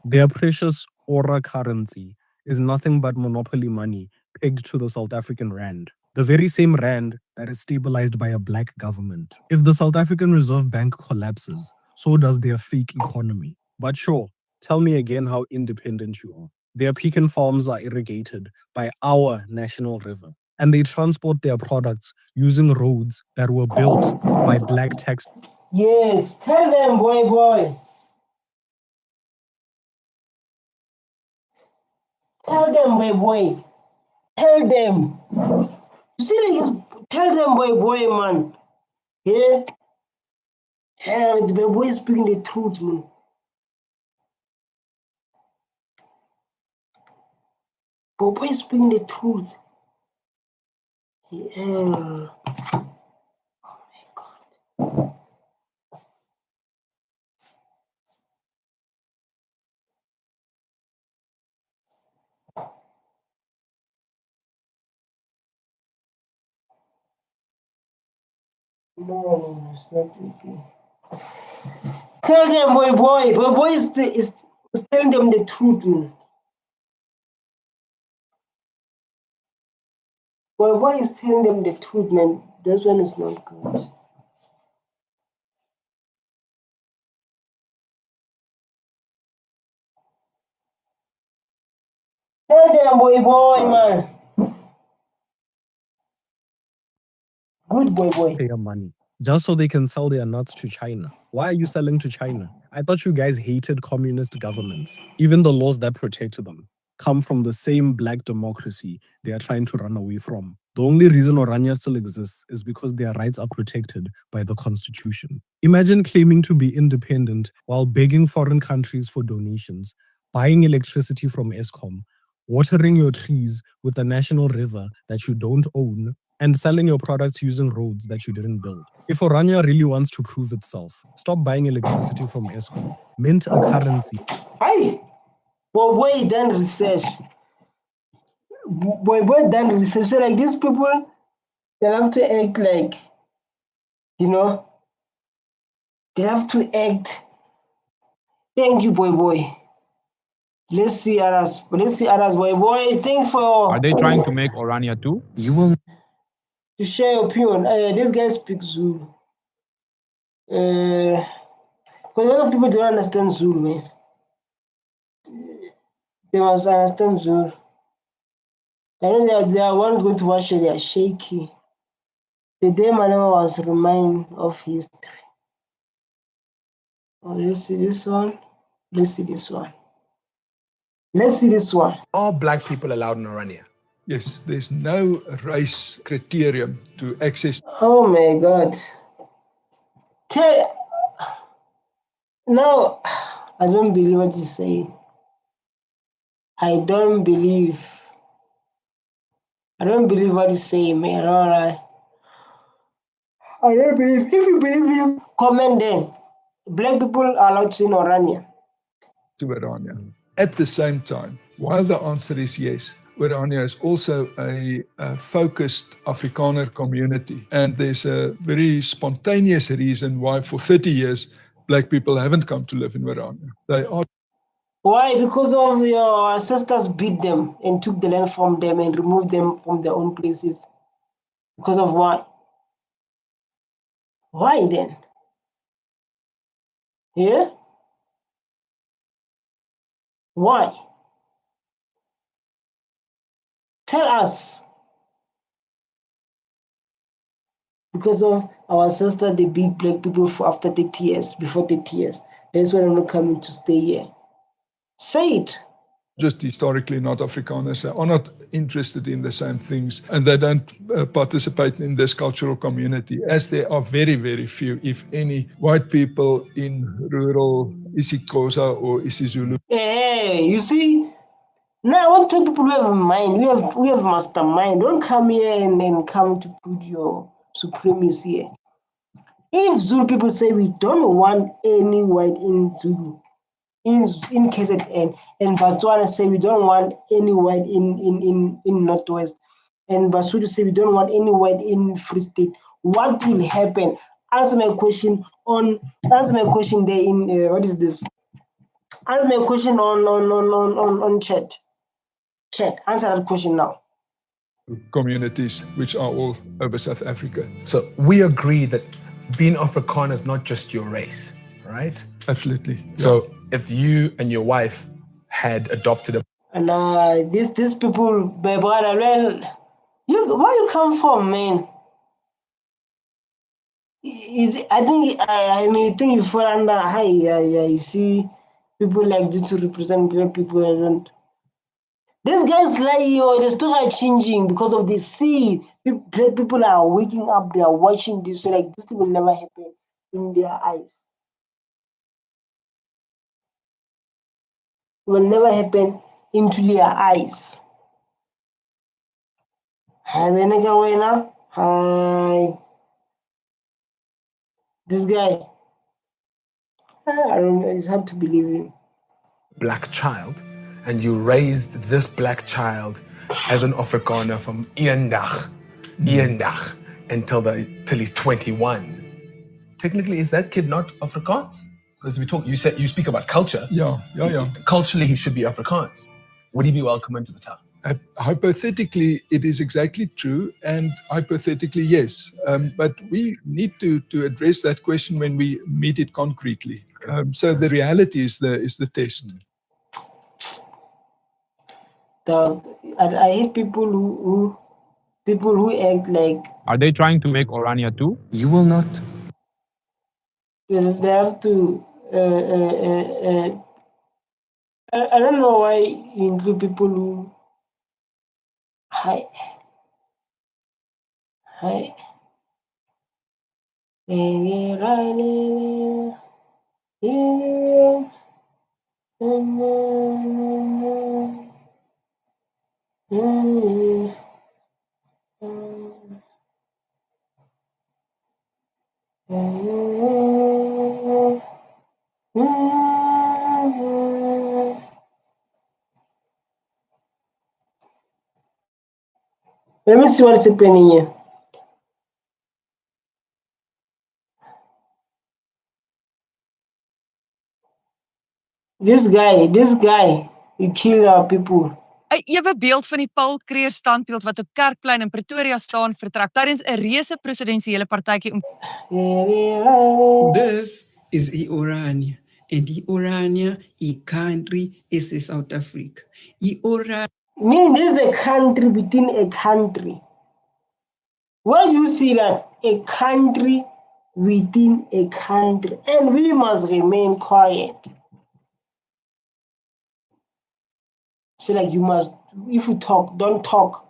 Their precious Ora currency is nothing but monopoly money pegged to the South African rand, the very same rand that is stabilized by a black government. If the South African Reserve Bank collapses, so does their fake economy. But sure, tell me again how independent you are. Their pecan farms are irrigated by our national river, and they transport their products using roads that were built by black tax. Yes, tell them, boy. Tell them, boy. Tell them. You see, like, tell them, boy, man. Yeah? And the boy is speaking the truth, man. Boy is speaking the truth. Yeah. No, it's not okay. Tell them, boy is telling them the truth, man. Boy is telling them the truth, man. This one is not good. Tell them, boy, man. Good boy. Their money just so they can sell their nuts to China. Why are you selling to China? I thought you guys hated communist governments. Even the laws that protect them come from the same black democracy they are trying to run away from. The only reason Orania still exists is because their rights are protected by the constitution. Imagine claiming to be independent while begging foreign countries for donations, buying electricity from Eskom, watering your trees with a national river that you don't own, and selling your products using roads that you didn't build. If Orania really wants to prove itself, stop buying electricity from Eskom. Mint a currency. Hi. Boy done research. Boy done research. So like these people, they have to act like, you know, they have to act. Thank you, boy. Let's see others, boy. Thanks for. Are they trying to make Orania too? You will. To share your opinion. This guy speaks Zulu. Because a lot of people don't understand Zulu, man. They must understand Zulu. I know they are one going to watch it, they are shaky. The day Manama was reminded of history. Oh, let's see this one. Are black people allowed in Orania? Yes, there's no race criterion to access. Oh my God. No, I don't believe what you say. I don't believe what you say, man. All right. I don't believe. If you believe him, comment then. Black people are allowed in Orania. To Orania. At the same time, while the answer is yes, Orania is also a focused Afrikaner community. And there's a very spontaneous reason why for 30 years, black people haven't come to live in Orania. They are. Why? Because of your ancestors beat them and took the land from them and removed them from their own places. Because of why? Why then? Yeah? Why? Tell us. Because of our ancestors, they beat black people for after 30 years, before 30 years. That's why they're not coming to stay here. Say it. Just historically not Afrikaners, are not interested in the same things, and they don't participate in this cultural community, as there are very, very few, if any, white people in rural isiXhosa or isiZulu. Hey, you see? Now I want to people who have a mind, we have mastermind. Don't come here and come to put your supremacy here. If Zulu people say we don't want any white in Zulu, in KZN, and Botswana say we don't want any white in Northwest, and Basotho say we don't want any white in Free State, what will happen? Answer my question there in what is this? Answer my question on chat. Chat. Answer that question now. Communities which are all over South Africa. So we agree that being Afrikaner is not just your race, right? Absolutely. So if you and your wife had adopted a And these people, my brother, well, where you come from, man? I think you fall under high. Yeah. You see, people like this to represent black people. And these guys lie, they start changing because of the sea. Black people are waking up. They are watching this. So like this will never happen in their eyes. It will never happen into their eyes. Hi, this guy. I don't know. It's hard to believe him. black child, and you raised this black child as an Afrikaner from eendag till he's 21. Technically, is that kid not Afrikaans? Because you speak about culture. Yeah. Culturally, he should be Afrikaans. Would he be welcome into the town? Hypothetically, it is exactly true, and hypothetically, yes. But we need to address that question when we meet it concretely. So the reality is the test. I hate people who act like. Are they trying to make Orania too? You will not. They have to. I don't know why you include people who. Hi. Let me see what's happening here. This guy, he killed our people. 'n ewe beeld van die Paul Creer standbeeld wat op Kerkplein in Pretoria staan vertrek tydens 'n reuse presidensiële partytjie om This is Orania, and Orania country is South Africa. Orania This is a country within a country. Where do you see that? A country within a country, and we must remain quiet. So like you must, if you talk, don't talk.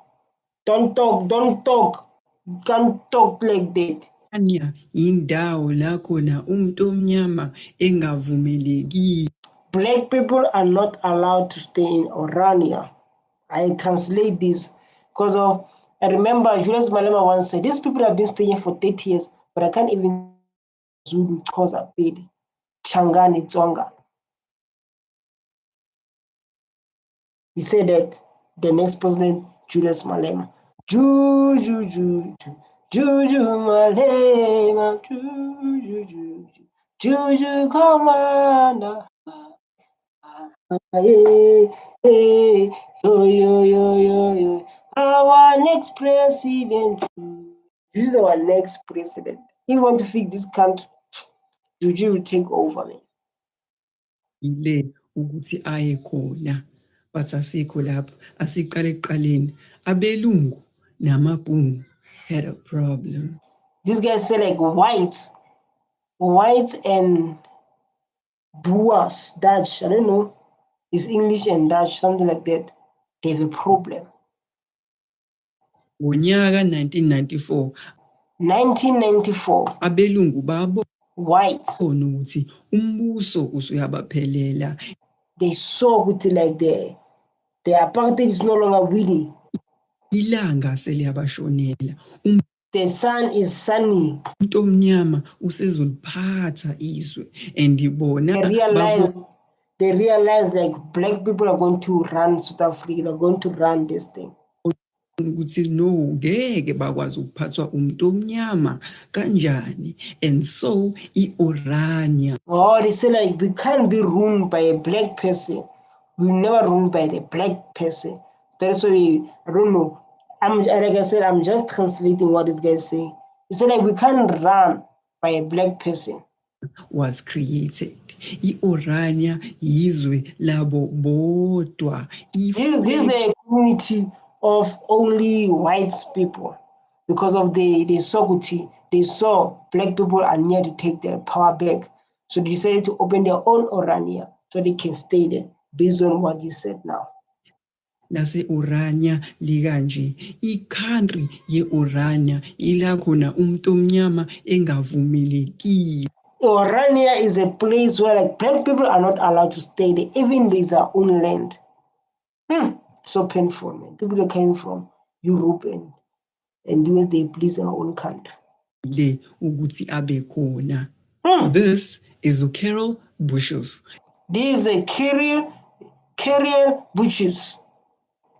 Don't talk. You can't talk like that. indawo la khona umuntu omnyama engavumeleki. Black people are not allowed to stay in Orania. I translate this because of, I remember Julius Malema once said, these people have been staying for 30 years, but I can't even Zulu cause a bid. Changani Tsonga. He said that the next president, Julius Malema. Juju Malema, Juju Commander. Yo. Our next president. This is our next president. If you want to fix this country, Juju will take over, man. Ile ukuthi aye khona but asikho lapho asiqale ekuqaleni abelungu namabhungu had a problem. These guys say like white and Boers, Dutch, I don't know, it's English and Dutch, something like that. They have a problem. Ngonyaka 1994 abelungu babo white ukuthi umbuso usuyabaphelela. They saw ukuthi like the apartheid is no longer winning. Ilanga seliyabashonela. The sun is sunny. Umuntu omnyama usezoliphatha izwe and ibona they realize like black people are going to run South Africa, they're going to run this thing. ukuthi no ngeke bakwazi ukuphathwa umuntu omnyama kanjani, and so Orania. They say like we can't be ruled by a black person. We never ruled by the black person. That's why I don't know. Like I said, I'm just translating what this guy is saying. He said like we can't run by a black person. was created. I-Orania yizwe labo bodwa. This is a community of only white people. Because of the Soguti, they saw black people are near to take their power back. So they decided to open their own Orania so they can stay there based on what you said now. Lase-Orania likanje, i-country ye-Orania ila khona umuntu omnyama engavumelekile. Orania is a place where like black people are not allowed to stay there, even though it's their own land. So painful, man. People that came from Europe and US, they please our own country. Le ukuthi abe khona. This is Carol Bushov. This is a Carol Bushov.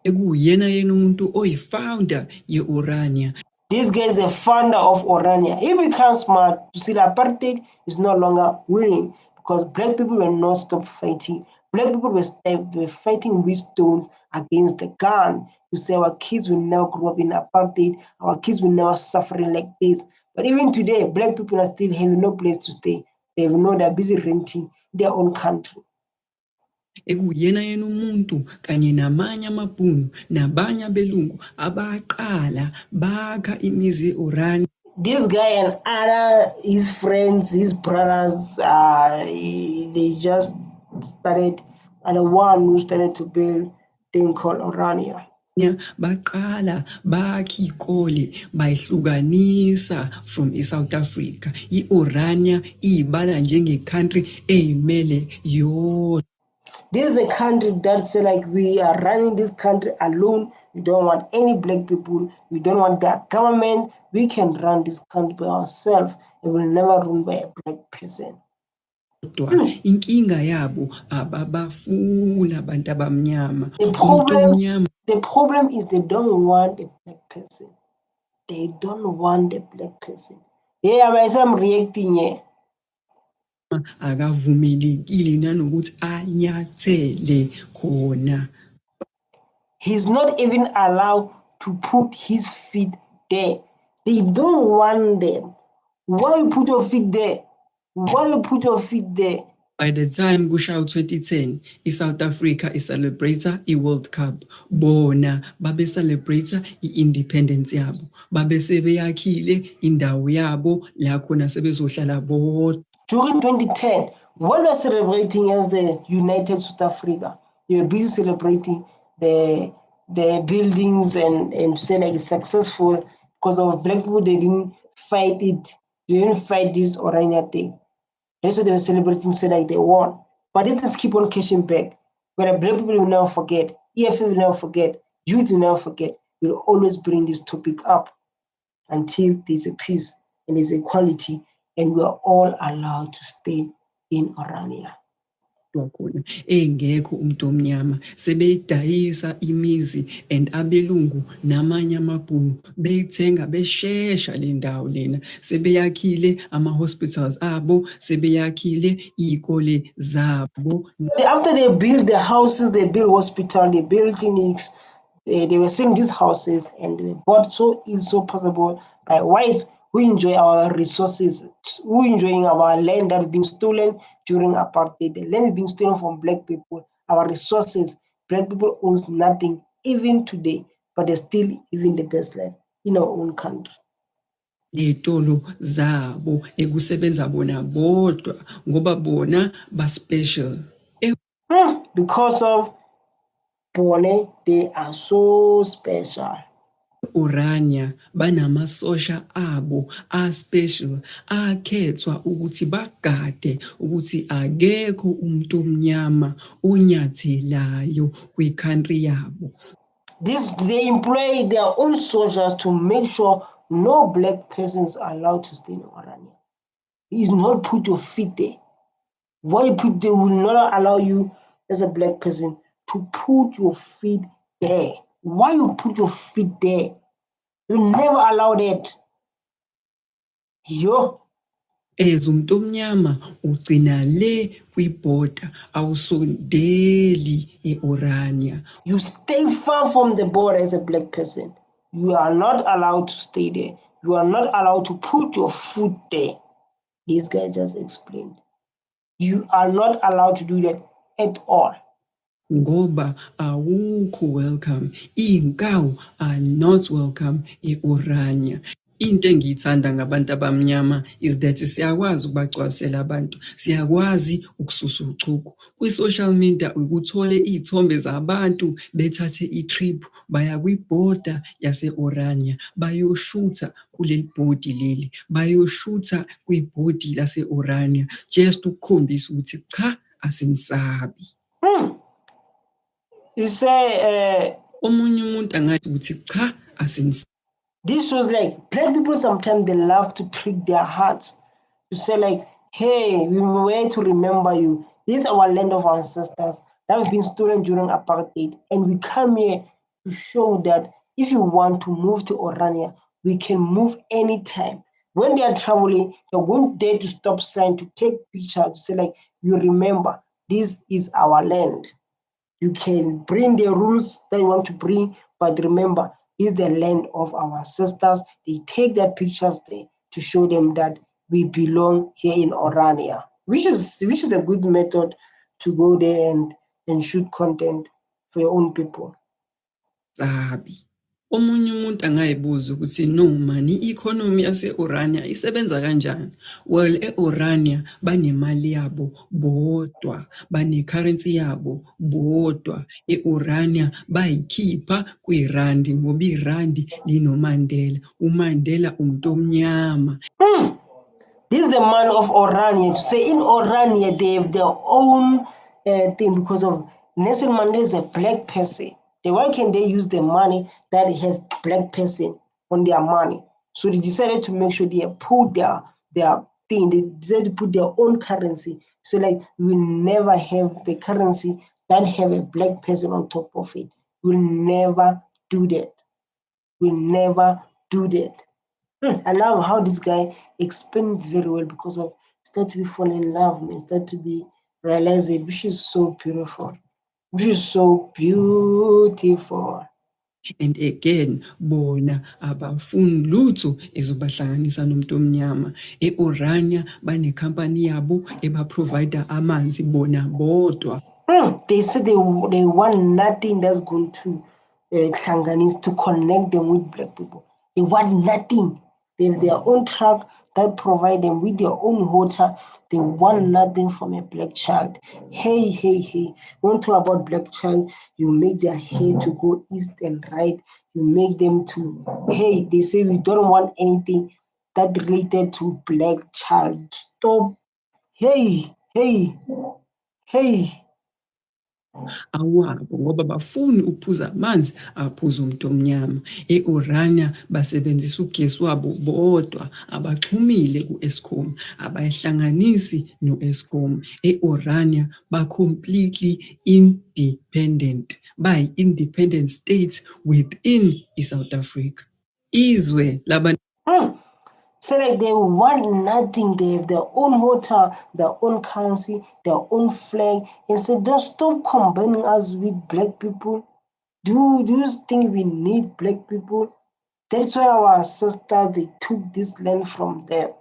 Ekuyena yena umuntu oyi-founder ye-Orania. This guy is a founder of Orania. He becomes smart to see that apartheid is no longer winning because black people will not stop fighting. Black people were fighting with stones against the gun to say our kids will never grow up in apartheid, our kids will never suffer like this. But even today, black people are still having no place to stay. They know they're busy renting their own country. Ekuyena yena umuntu kanye namanye amabhunu nabanye abelungu abaqala bakha imizi ye-Orania. This guy and other his friends, his brothers, they just started, and the one who started to build thing called Orania. Baqala bakha ikole bayihlukanisa from eSouth Africa. I-Orania ibala njenge-country eyimele yodwa. This is a country that's like we are running this country alone. We don't want any black people. We don't want that government. We can run this country by ourselves. It will never run by a black person. Inkinga yabo ababafuna abantu abamnyama. The problem is they don't want a black person. They don't want a black person. Yeah, I'm reacting here. Akavumelekile nanokuthi anyathele khona. He's not even allowed to put his feet there. They don't want them. Why you put your feet there? Why you put your feet there? By the time kushaw 2010, i-South Africa i-celebrate i-World Cup. Bona babe celebrate i-independence yabo. Babe sebeyakhile indawo yabo la khona sebezohlala bodwa. During 2010, when we're celebrating as the United South Africa, they were busy celebrating the buildings and say like it's successful because of black people. They didn't fight it. They didn't fight this Orania thing. That's what they were celebrating, say like they won. But they just keep on cashing back. But the black people will never forget. EFF will never forget. Youth will never forget. We'll always bring this topic up until there's a peace and there's equality and we are all allowed to stay in Orania. Engekho umuntu omnyama sebeyidayisa imizi and abelungu namanye amabhunu beyithenga beshesha le ndawo lena sebeyakhile ama-hospitals abo sebeyakhile iy'kole zabo. After they build the houses, they build hospital, they build clinics, they were selling these houses and they were bought so easy, so possible by whites who enjoy our resources, who enjoying our land that has been stolen during apartheid. The land is being stolen from black people, our resources. Black people owns nothing, even today, but they're still living the best life in our own country. Ney'tolo zabo ekusebenza bona bodwa ngoba bona ba-special. Because of Bone, they are so special. Orania banamasosha abo a-special akhethwa ukuthi bagade ukuthi akekho umuntu omnyama onyathelayo kwi-country yabo. They employ their own soldiers to make sure no black persons are allowed to stay in Orania. It is not put your feet there. Why they will not allow you as a black person to put your feet there? Why you put your feet there? You never allow that. Yo. As umuntu omnyama ugcina le kwi-border awusondeli e-Orania. You stay far from the border as a black person. You are not allowed to stay there. You are not allowed to put your foot there. This guy just explained. You are not allowed to do that at all. Ngoba awukho welcome, iy'nkawu are not welcome e-Orania. Into engiyithanda ngabantu abamnyama is that siyakwazi ukubagcwalisela abantu, siyakwazi ukususa uchuku. Kwi-social media ukuthole iy'thombe zabantu bethathe i-trip baya kwibhoda yase-Orania, bayoshutha kuleli bhodi leli, bayoshutha kwibhodi lase-Orania, just ukukhombisa ukuthi cha, asinisabi. You say, omunye umuntu angathi ukuthi cha, asinisabi. This was like, black people sometimes they love to prick their hearts to say like, hey, we were to remember you. This is our land of our ancestors that have been stolen during apartheid. And we come here to show that if you want to move to Orania, we can move anytime. When they are traveling, they won't dare to stop sign to take pictures to say like, you remember, this is our land. You can bring the rules that you want to bring, but remember, is the land of our ancestors. They take their pictures there to show them that we belong here in Orania, which is a good method to go there and shoot content for your own people. Sabi. Omunye umuntu angayibuza ukuthi no man, i-economy yase-Orania isebenza kanjani? Well, e-Orania banemali yabo bodwa, bane-currency yabo bodwa. E-Orania bayikhipha kwirandi ngoba irandi linoMandela. uMandela umuntu omnyama. This is the man of Orania to say in Orania they have their own thing because of Nelson Mandela is a black person. Then why can they use the money that they have black person on their money? So they decided to make sure they put their thing. They decided to put their own currency. So like we will never have the currency that have a black person on top of it. We'll never do that. We'll never do that. I love how this guy explained very well because of start to be falling in love, man. Start to be realizing which is so beautiful. Which is so beautiful. And again, bona abafuni lutho ezobahlanganisa nomuntu omnyama. E-Orania banekhampani yabo eba-provider amanzi bona bodwa. They said they want nothing that's going to to connect them with black people. They want nothing. They have their own truck that provide them with their own water. They want nothing from a black child. Hey. When talk about black child, you make their hair to go east and right. You make them to, hey, they say we don't want anything that related to black child. Stop. Hey. Awabo ngoba bafuni ukuphuza amanzi aphuza umuntu omnyama. E-Orania basebenzisa ugesi wabo bodwa, abaxhumile ku-Eskom, abayihlanganisi no-Eskom. E-Orania ba-completely independent, bayi-independent states within i-South Africa. Izwe labantu So like they want nothing. They have their own water, their own currency, their own flag. And so don't stop combining us with black people. Do you think we need black people? That's why our ancestors, they took this land from them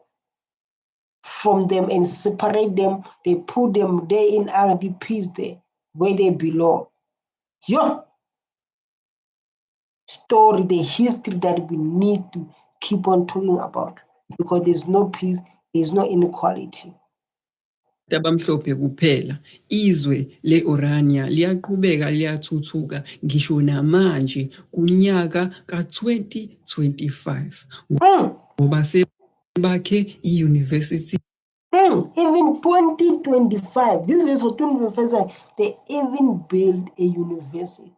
and separate them. They put them there in RDPs there where they belong. Yeah. Story, the history that we need to keep on talking about. Because there's no peace, there's no inequality. abamhlophe kuphela. Izwe le-Orania liyaqhubeka liyathuthuka ngisho namanje kunyaka ka-2025 ngoba sebakhe i-university. Even 2025, this is for 2025, they even built a university.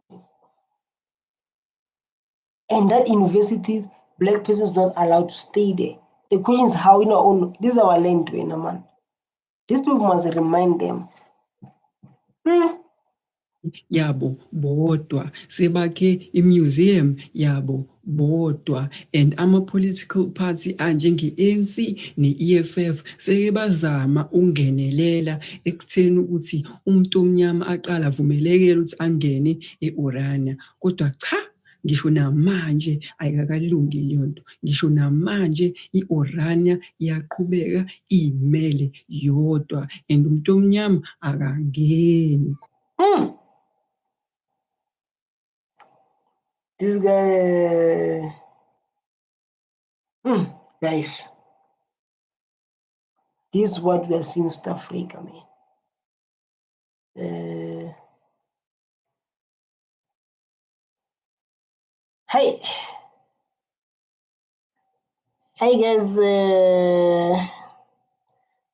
And that university, black persons not allowed to stay there. The question is how, this is our land, man. These people must remind them. Yabo bodwa sebakhe i-museum yabo bodwa and ama-political party anjenge-ANC ne-EFF sebazama ungenelela ekutheni ukuthi umuntu omnyama aqala avumelekele ukuthi angene e-Orania kodwa cha, ngisho namanje ayikakalungi leyo nto, ngisho namanje i-Orania iyaqhubeka imele yodwa and umuntu omnyama akangeni. This guy, guys, this is what we are seeing in South Africa, man. Hey guys,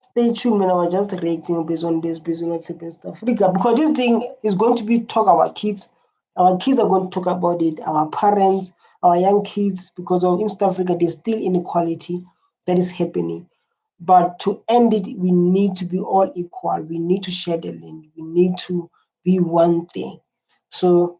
stay tuned, man. I was just reacting based on this, based on what's happening in South Africa, because this thing is going to be talk about kids. Our kids are going to talk about it, our parents, our young kids, because of in South Africa, there's still inequality that is happening. But to end it, we need to be all equal. We need to share the land. We need to be one thing. So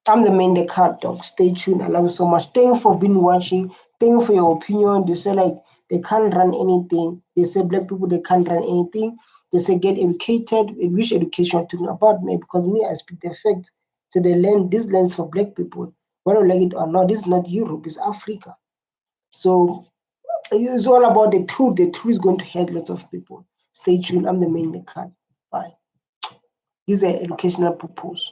I'm the main, the card dog. Stay tuned. I love you so much. Thank you for being watching. Thank you for your opinion. They say like they can't run anything. They say black people, they can't run anything. They say get educated. Which education you're talking about me? Because me, I speak the fact. So the land, this land's for black people. Whether you like it or not, this is not Europe, it's Africa. So it's all about the truth. The truth is going to hurt lots of people. Stay tuned. I'm the main card. Bye. This is an educational purpose.